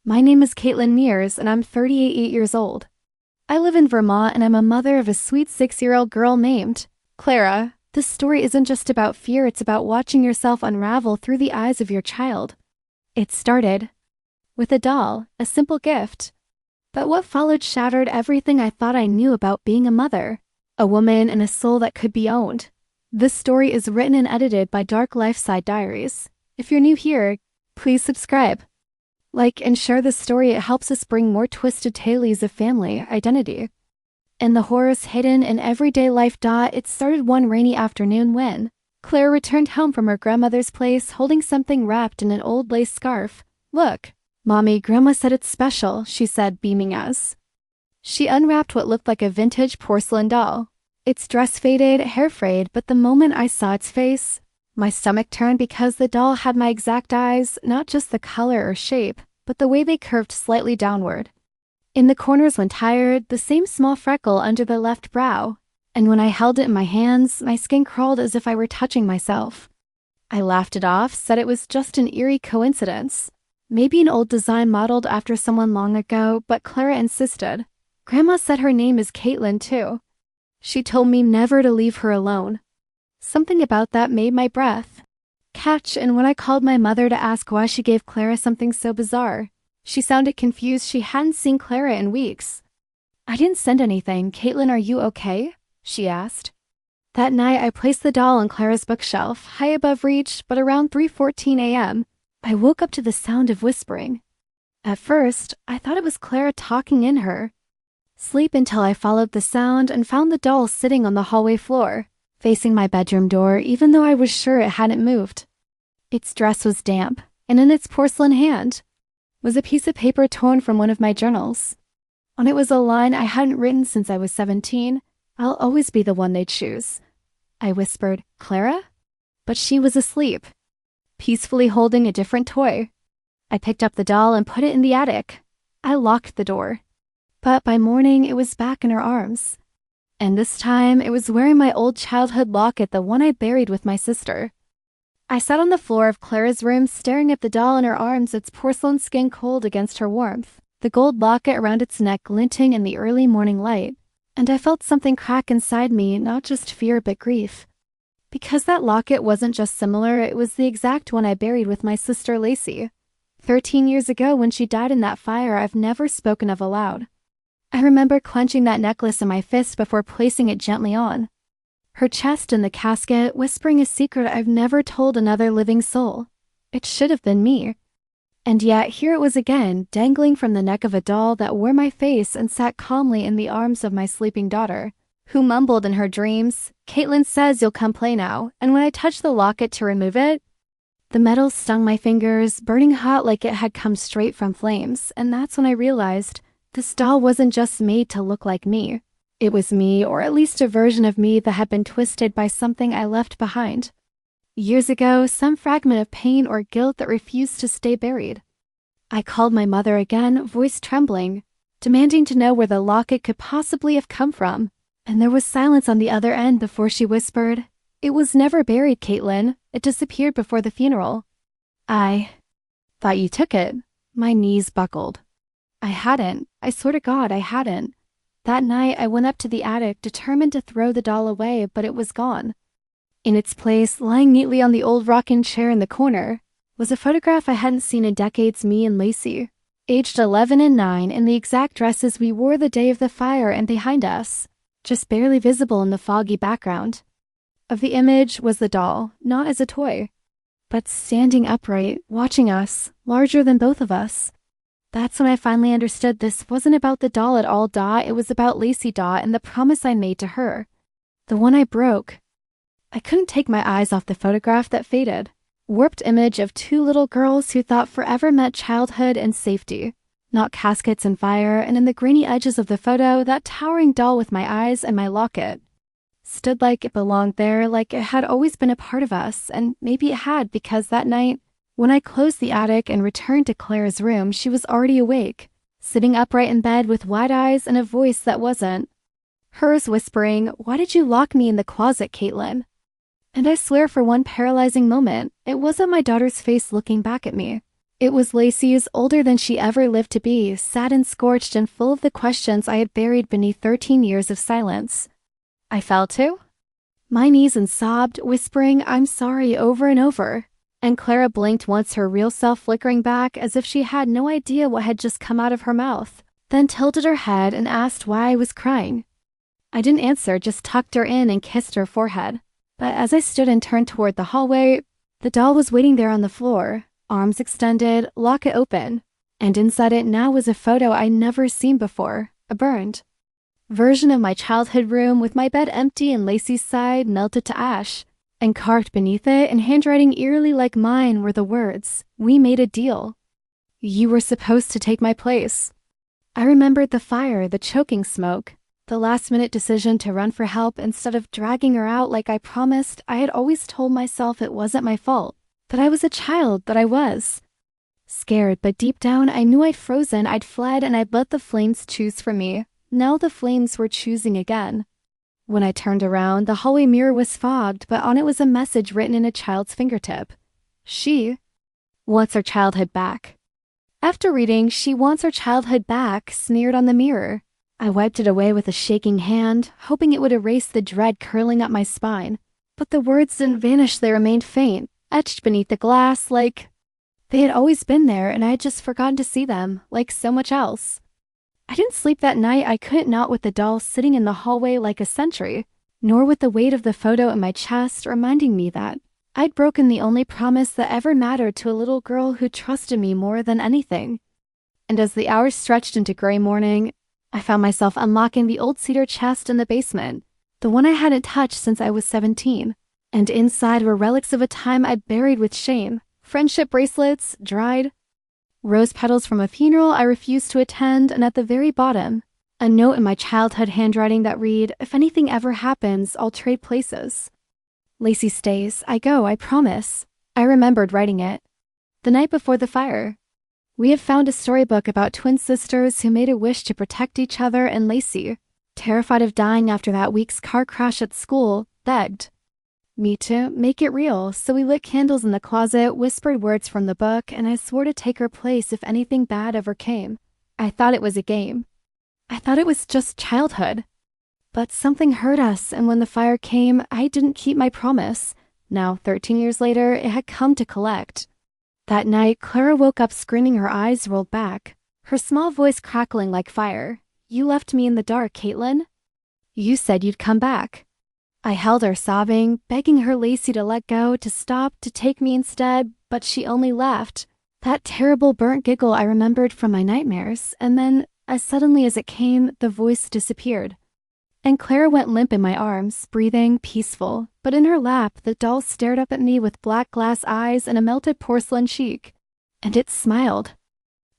My name is Caitlin Mears, and I'm 38 years old. I live in Vermont, and I'm a mother of a sweet 6-year-old girl named Clara. This story isn't just about fear, it's about watching yourself unravel through the eyes of your child. It started with a doll, a simple gift. But what followed shattered everything I thought I knew about being a mother, a woman, and a soul that could be owned. This story is written and edited by Dark Lifeside Diaries. If you're new here, please subscribe. Like and share this story, it helps us bring more twisted tales of family identity. And the horrors hidden in everyday life. It started one rainy afternoon when Claire returned home from her grandmother's place holding something wrapped in an old lace scarf. "Look, Mommy, Grandma said it's special," she said, beaming as she unwrapped what looked like a vintage porcelain doll. Its dress faded, hair frayed, but the moment I saw its face, my stomach turned because the doll had my exact eyes, not just the color or shape, but the way they curved slightly downward. In the corners when tired, the same small freckle under the left brow, and when I held it in my hands, my skin crawled as if I were touching myself. I laughed it off, said it was just an eerie coincidence. Maybe an old design modeled after someone long ago, but Clara insisted. Grandma said her name is Caitlin too. She told me never to leave her alone. Something about that made my breath catch, and when I called my mother to ask why she gave Clara something so bizarre, she sounded confused. She hadn't seen Clara in weeks. "I didn't send anything. Caitlin, are you okay?" she asked. That night, I placed the doll on Clara's bookshelf, high above reach, but around 3:14 a.m., I woke up to the sound of whispering. At first, I thought it was Clara talking in her sleep until I followed the sound and found the doll sitting on the hallway floor, facing my bedroom door, even though I was sure it hadn't moved. Its dress was damp, and in its porcelain hand was a piece of paper torn from one of my journals. On it was a line I hadn't written since I was 17. "I'll always be the one they choose." I whispered, "Clara?" But she was asleep, peacefully holding a different toy. I picked up the doll and put it in the attic. I locked the door. But by morning, it was back in her arms. And this time, it was wearing my old childhood locket, the one I buried with my sister. I sat on the floor of Clara's room, staring at the doll in her arms, its porcelain skin cold against her warmth, the gold locket around its neck glinting in the early morning light. And I felt something crack inside me, not just fear but grief. Because that locket wasn't just similar, it was the exact one I buried with my sister Lacey. 13 years ago when she died in that fire I've never spoken of aloud. I remember clenching that necklace in my fist before placing it gently on her chest in the casket, whispering a secret I've never told another living soul. It should have been me. And yet here it was again, dangling from the neck of a doll that wore my face and sat calmly in the arms of my sleeping daughter, who mumbled in her dreams, "Caitlin says you'll come play now," and when I touched the locket to remove it, the metal stung my fingers, burning hot like it had come straight from flames, and that's when I realized this doll wasn't just made to look like me. It was me, or at least a version of me that had been twisted by something I left behind years ago, some fragment of pain or guilt that refused to stay buried. I called my mother again, voice trembling, demanding to know where the locket could possibly have come from, and there was silence on the other end before she whispered, "It was never buried, Caitlin. It disappeared before the funeral." "I thought you took it." My knees buckled. I hadn't. I swear to God, I hadn't. That night, I went up to the attic, determined to throw the doll away, but it was gone. In its place, lying neatly on the old rocking chair in the corner, was a photograph I hadn't seen in decades, me and Lacey, aged 11 and 9, in the exact dresses we wore the day of the fire, and behind us, just barely visible in the foggy background of the image, was the doll, not as a toy, but standing upright, watching us, larger than both of us. That's when I finally understood this wasn't about the doll at all. It was about Lacey and the promise I made to her, the one I broke. I couldn't take my eyes off the photograph that faded, warped image of two little girls who thought forever meant childhood and safety, not caskets and fire, and in the grainy edges of the photo, that towering doll with my eyes and my locket stood like it belonged there, like it had always been a part of us, and maybe it had because that night, when I closed the attic and returned to Clara's room, she was already awake, sitting upright in bed with wide eyes and a voice that wasn't hers, whispering, "Why did you lock me in the closet, Caitlin?" And I swear for one paralyzing moment, it wasn't my daughter's face looking back at me. It was Lacey's, older than she ever lived to be, sad and scorched and full of the questions I had buried beneath 13 years of silence. I fell to my knees and sobbed, whispering, "I'm sorry," over and over. And Clara blinked once, her real self flickering back as if she had no idea what had just come out of her mouth, then tilted her head and asked why I was crying. I didn't answer, just tucked her in and kissed her forehead. But as I stood and turned toward the hallway, the doll was waiting there on the floor, arms extended, locket open, and inside it now was a photo I'd never seen before, a burned version of my childhood room with my bed empty and Lacey's side melted to ash, and carved beneath it in handwriting eerily like mine were the words, "We made a deal. You were supposed to take my place." I remembered the fire, the choking smoke, the last-minute decision to run for help instead of dragging her out like I promised. I had always told myself it wasn't my fault, that I was a child, that I was scared, but deep down I knew I'd frozen, I'd fled, and I'd let the flames choose for me. Now the flames were choosing again. When I turned around, the hallway mirror was fogged, but on it was a message written in a child's fingertip. She wants her childhood back. After reading, "She wants her childhood back," sneered on the mirror. I wiped it away with a shaking hand, hoping it would erase the dread curling up my spine. But the words didn't vanish, they remained faint, etched beneath the glass like they had always been there and I had just forgotten to see them, like so much else. I didn't sleep that night. I couldn't, not with the doll sitting in the hallway like a sentry, nor with the weight of the photo in my chest reminding me that I'd broken the only promise that ever mattered to a little girl who trusted me more than anything. And as the hours stretched into gray morning, I found myself unlocking the old cedar chest in the basement, the one I hadn't touched since I was 17. And inside were relics of a time I'd buried with shame, friendship bracelets, dried rose petals from a funeral I refused to attend, and at the very bottom, a note in my childhood handwriting that read, "If anything ever happens, I'll trade places. Lacey stays. I go, I promise." I remembered writing it the night before the fire. We had found a storybook about twin sisters who made a wish to protect each other, and Lacey, terrified of dying after that week's car crash at school, begged me to make it real. So we lit candles in the closet, whispered words from the book, and I swore to take her place if anything bad ever came. I thought it was a game. I thought it was just childhood. But something hurt us, and when the fire came, I didn't keep my promise. Now, 13 years later, it had come to collect. That night, Clara woke up screaming, her eyes rolled back, her small voice crackling like fire. "You left me in the dark, Caitlin. You said you'd come back." I held her, sobbing, begging her Lacey to let go, to stop, to take me instead, but she only laughed. That terrible burnt giggle I remembered from my nightmares, and then, as suddenly as it came, the voice disappeared. And Clara went limp in my arms, breathing, peaceful, but in her lap the doll stared up at me with black glass eyes and a melted porcelain cheek. And it smiled.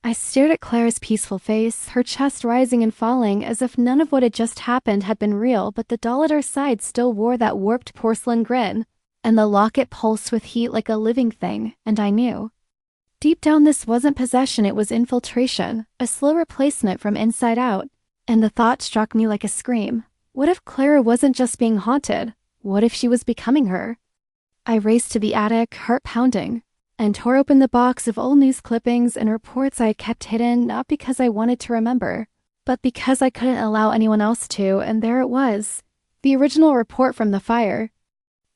I stared at Clara's peaceful face, her chest rising and falling as if none of what had just happened had been real, but the doll at her side still wore that warped porcelain grin, and the locket pulsed with heat like a living thing, and I knew. Deep down this wasn't possession, it was infiltration, a slow replacement from inside out, and the thought struck me like a scream. What if Clara wasn't just being haunted? What if she was becoming her? I raced to the attic, heart pounding, and tore open the box of old news clippings and reports I had kept hidden, not because I wanted to remember, but because I couldn't allow anyone else to, and there it was, the original report from the fire,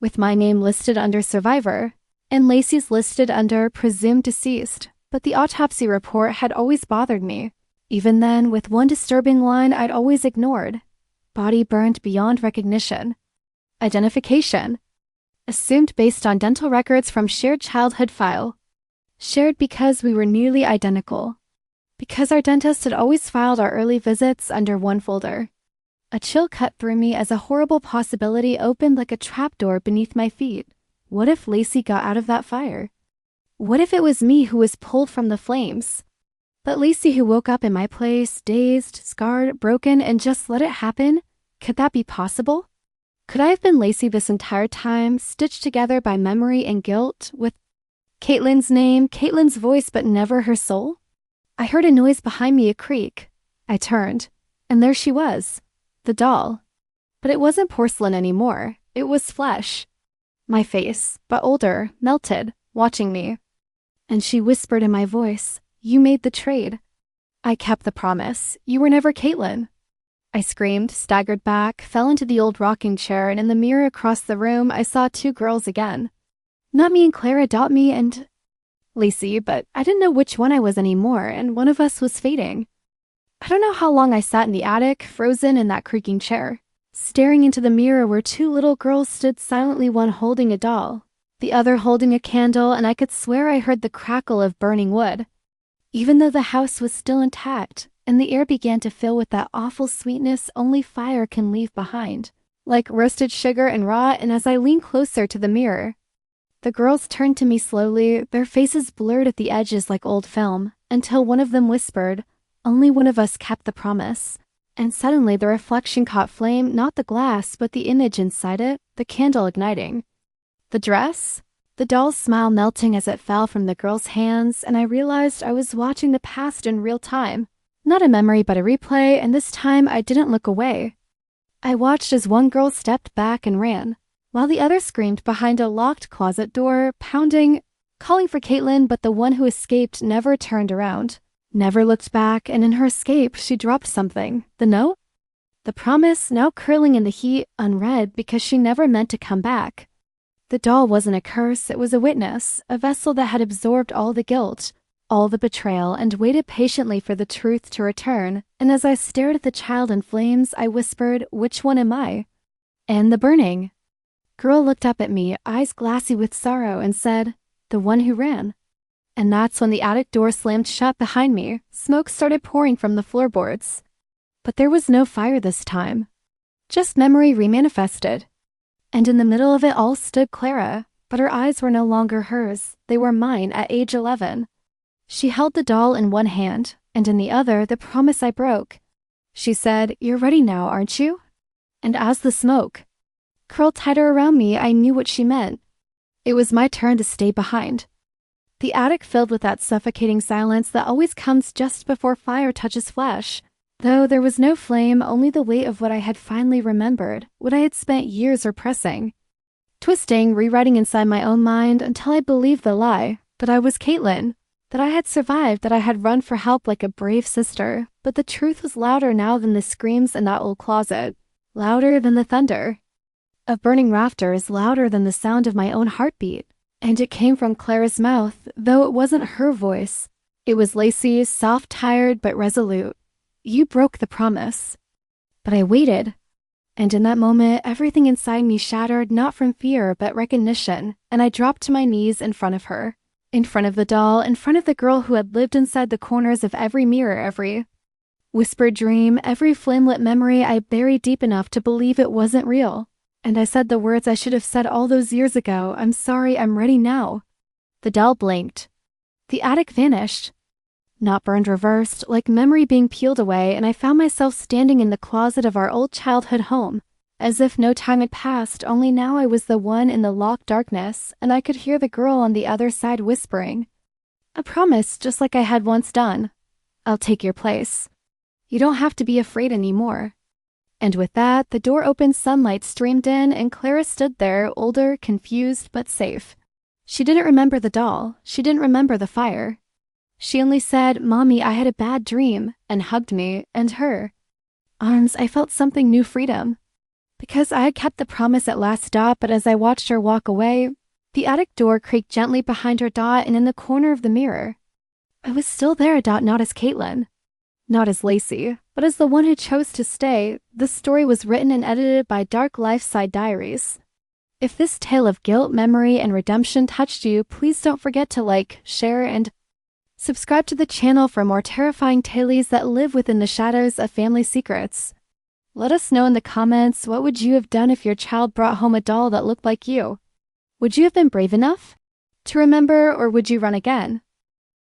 with my name listed under survivor, and Lacey's listed under presumed deceased. But the autopsy report had always bothered me, even then, with one disturbing line I'd always ignored: body burned beyond recognition. Identification assumed based on dental records from shared childhood file. Shared because we were nearly identical. Because our dentist had always filed our early visits under one folder. A chill cut through me as a horrible possibility opened like a trapdoor beneath my feet. What if Lacey got out of that fire? What if it was me who was pulled from the flames? But Lacey who woke up in my place, dazed, scarred, broken, and just let it happen? Could that be possible? Could I have been Lacey this entire time, stitched together by memory and guilt, with Caitlin's name, Caitlin's voice, but never her soul? I heard a noise behind me, a creak. I turned, and there she was, the doll. But it wasn't porcelain anymore. It was flesh. My face, but older, melted, watching me. And she whispered in my voice, "You made the trade." "I kept the promise. You were never Caitlin." I screamed, staggered back, fell into the old rocking chair, and in the mirror across the room, I saw two girls again. Not me and Clara, Dot me and Lacey, but I didn't know which one I was anymore, and one of us was fading. I don't know how long I sat in the attic, frozen in that creaking chair, staring into the mirror where two little girls stood silently, one holding a doll, the other holding a candle, and I could swear I heard the crackle of burning wood. Even though the house was still intact, and the air began to fill with that awful sweetness only fire can leave behind, like roasted sugar and raw, and as I leaned closer to the mirror, the girls turned to me slowly, their faces blurred at the edges like old film, until one of them whispered, "Only one of us kept the promise." And suddenly the reflection caught flame, not the glass, but the image inside it, the candle igniting. The dress? The doll's smile melting as it fell from the girl's hands, and I realized I was watching the past in real time. Not a memory, but a replay, and this time I didn't look away. I watched as one girl stepped back and ran, while the other screamed behind a locked closet door, pounding, calling for Caitlin, but the one who escaped never turned around, never looked back, and in her escape, she dropped something. The note? The promise, now curling in the heat, unread because she never meant to come back. The doll wasn't a curse, it was a witness, a vessel that had absorbed all the guilt, all the betrayal, and waited patiently for the truth to return. And as I stared at the child in flames, I whispered, "Which one am I?" "And the burning." Girl looked up at me, eyes glassy with sorrow, and said, "The one who ran." And that's when the attic door slammed shut behind me. Smoke started pouring from the floorboards. But there was no fire this time. Just memory remanifested. And in the middle of it all stood Clara, but her eyes were no longer hers. They were mine at age 11. She held the doll in one hand, and in the other, the promise I broke. She said, "You're ready now, aren't you?" And as the smoke curled tighter around me, I knew what she meant. It was my turn to stay behind. The attic filled with that suffocating silence that always comes just before fire touches flesh. Though there was no flame, only the weight of what I had finally remembered, what I had spent years repressing. Twisting, rewriting inside my own mind until I believed the lie, that I was Caitlin, that I had survived, that I had run for help like a brave sister. But the truth was louder now than the screams in that old closet, louder than the thunder of burning rafters, louder than the sound of my own heartbeat. And it came from Clara's mouth, though it wasn't her voice. It was Lacey's, soft, tired, but resolute. "You broke the promise." But I waited. And in that moment, everything inside me shattered, not from fear, but recognition, and I dropped to my knees in front of her. In front of the doll, in front of the girl who had lived inside the corners of every mirror, every whispered dream, every flame-lit memory I buried deep enough to believe it wasn't real. And I said the words I should have said all those years ago, "I'm sorry, I'm ready now." The doll blinked. The attic vanished. Not burned, reversed, like memory being peeled away, and I found myself standing in the closet of our old childhood home, as if no time had passed, only now I was the one in the locked darkness, and I could hear the girl on the other side whispering, "A promise, just like I had once done. I'll take your place. You don't have to be afraid anymore." And with that, the door opened, sunlight streamed in, and Clara stood there, older, confused, but safe. She didn't remember the doll. She didn't remember the fire. She only said, "Mommy, I had a bad dream," and hugged me, and her arms. I felt something new, freedom. Because I had kept the promise at last stop, but as I watched her walk away, the attic door creaked gently behind her, Dot, and in the corner of the mirror, I was still there, Dot, not as Caitlin, not as Lacey, but as the one who chose to stay. The story was written and edited by Dark Lifeside Diaries. If this tale of guilt, memory, and redemption touched you, please don't forget to like, share, and subscribe to the channel for more terrifying tales that live within the shadows of family secrets. Let us know in the comments, what would you have done if your child brought home a doll that looked like you? Would you have been brave enough to remember, or would you run again?